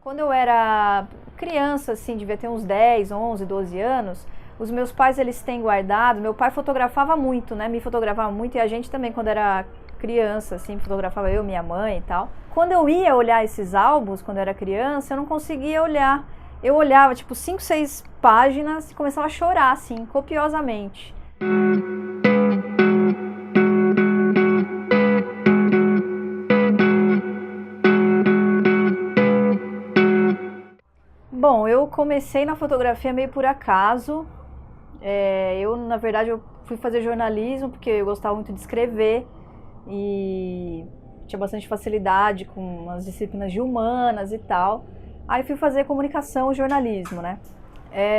Quando eu era criança, assim, devia ter uns 10, 11, 12 anos, os meus pais, eles têm guardado, meu pai fotografava muito, né, me fotografava muito e a gente também, quando era criança, assim, fotografava eu, minha mãe e tal. Quando eu ia olhar esses álbuns, quando eu era criança, eu não conseguia olhar. Eu olhava, tipo, 5, 6 páginas e começava a chorar, assim, copiosamente. Bom, eu comecei na fotografia meio por acaso. Na verdade, eu fui fazer jornalismo porque eu gostava muito de escrever e tinha bastante facilidade com as disciplinas de humanas e tal. Aí fui fazer comunicação e jornalismo, né?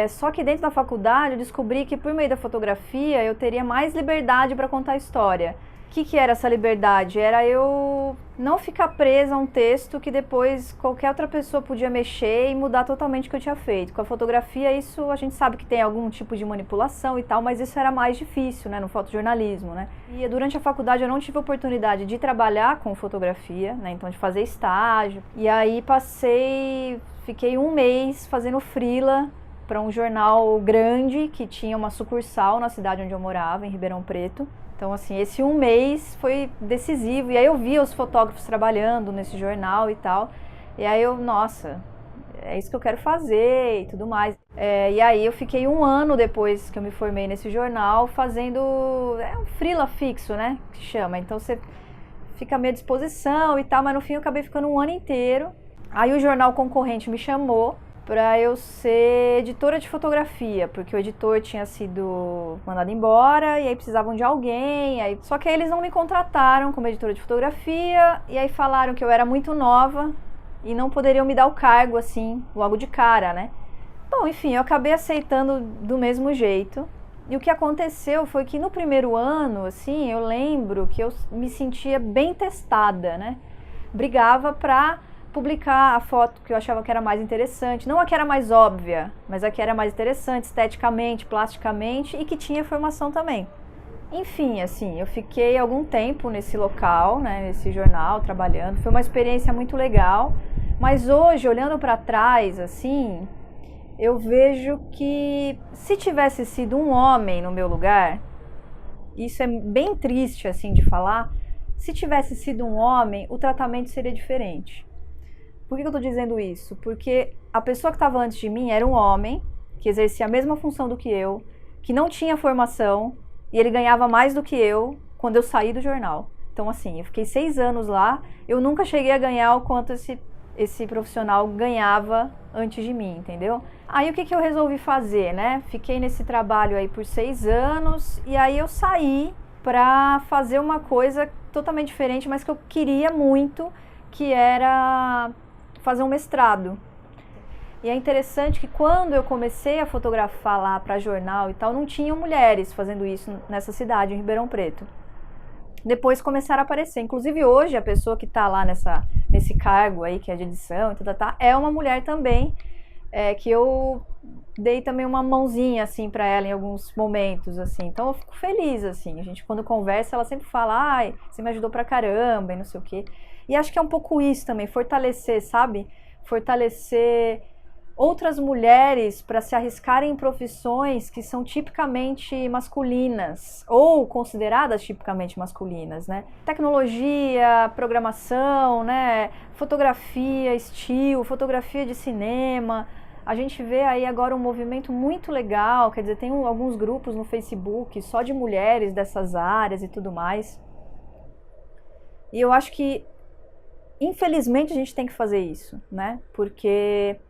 Só que dentro da faculdade eu descobri que por meio da fotografia eu teria mais liberdade para contar a história. O que era essa liberdade? Era eu não ficar presa a um texto que depois qualquer outra pessoa podia mexer e mudar totalmente o que eu tinha feito. Com a fotografia, isso a gente sabe que tem algum tipo de manipulação e tal, mas isso era mais difícil, né, no fotojornalismo, né? E durante a faculdade eu não tive oportunidade de trabalhar com fotografia, né, então de fazer estágio. E aí fiquei um mês fazendo freela para um jornal grande que tinha uma sucursal na cidade onde eu morava, em Ribeirão Preto. Então, assim, esse um mês foi decisivo. E aí eu via os fotógrafos trabalhando nesse jornal e tal. E aí nossa, é isso que eu quero fazer e tudo mais. E aí eu fiquei um ano depois que eu me formei nesse jornal fazendo um freela fixo, né, que chama. Então você fica à minha disposição e tal, mas no fim eu acabei ficando um ano inteiro. Aí o jornal concorrente me chamou para eu ser editora de fotografia, porque o editor tinha sido mandado embora e aí precisavam de alguém. Só que aí eles não me contrataram como editora de fotografia e aí falaram que eu era muito nova e não poderiam me dar o cargo assim, logo de cara, né? Bom, enfim, eu acabei aceitando do mesmo jeito. E o que aconteceu foi que no primeiro ano, assim, eu lembro que eu me sentia bem testada, né? Brigava pra publicar a foto que eu achava que era mais interessante, não a que era mais óbvia, mas a que era mais interessante esteticamente, plasticamente e que tinha informação também. Enfim, assim, eu fiquei algum tempo nesse local, né, nesse jornal, trabalhando. Foi uma experiência muito legal, mas hoje, olhando para trás, assim, eu vejo que se tivesse sido um homem no meu lugar, isso é bem triste, assim, de falar, se tivesse sido um homem, o tratamento seria diferente. Por que eu estou dizendo isso? Porque a pessoa que estava antes de mim era um homem, que exercia a mesma função do que eu, que não tinha formação, e ele ganhava mais do que eu quando eu saí do jornal. Então, assim, eu fiquei 6 anos lá, eu nunca cheguei a ganhar o quanto esse profissional ganhava antes de mim, entendeu? Aí o que eu resolvi fazer, né? Fiquei nesse trabalho aí por 6 anos, e aí eu saí para fazer uma coisa totalmente diferente, mas que eu queria muito, que era fazer um mestrado. E é interessante que quando eu comecei a fotografar lá para jornal e tal, não tinham mulheres fazendo isso nessa cidade, em Ribeirão Preto. Depois começaram a aparecer. Inclusive hoje a pessoa que está lá nesse cargo aí, que é de edição e tudo, é uma mulher também, que eu dei também uma mãozinha assim para ela em alguns momentos, assim. Então eu fico feliz, assim. A gente quando conversa, ela sempre fala, ai, você me ajudou pra caramba e não sei o quê. E acho que é um pouco isso também, fortalecer, sabe? Fortalecer outras mulheres para se arriscarem em profissões que são tipicamente masculinas ou consideradas tipicamente masculinas, né? Tecnologia, programação, né? Fotografia, estilo, fotografia de cinema. A gente vê aí agora um movimento muito legal, quer dizer, tem alguns grupos no Facebook só de mulheres dessas áreas e tudo mais. E eu acho que infelizmente a gente tem que fazer isso, né? Porque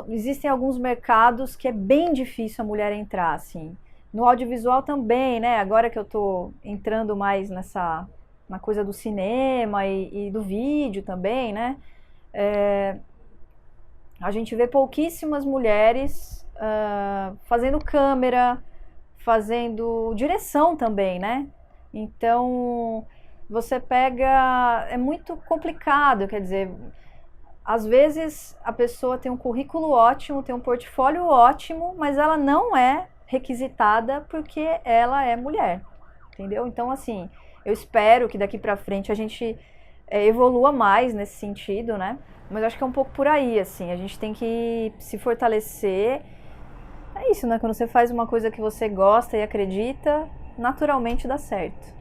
existem alguns mercados que é bem difícil a mulher entrar, assim. No audiovisual também, né? Agora que eu tô entrando mais na coisa do cinema e do vídeo também, né? A gente vê pouquíssimas mulheres fazendo câmera, fazendo direção também, né? Então, você pega... É muito complicado, quer dizer... Às vezes a pessoa tem um currículo ótimo, tem um portfólio ótimo, mas ela não é requisitada porque ela é mulher, entendeu? Então, assim, eu espero que daqui pra frente a gente evolua mais nesse sentido, né? Mas eu acho que é um pouco por aí, assim, a gente tem que se fortalecer. É isso, né? Quando você faz uma coisa que você gosta e acredita, naturalmente dá certo.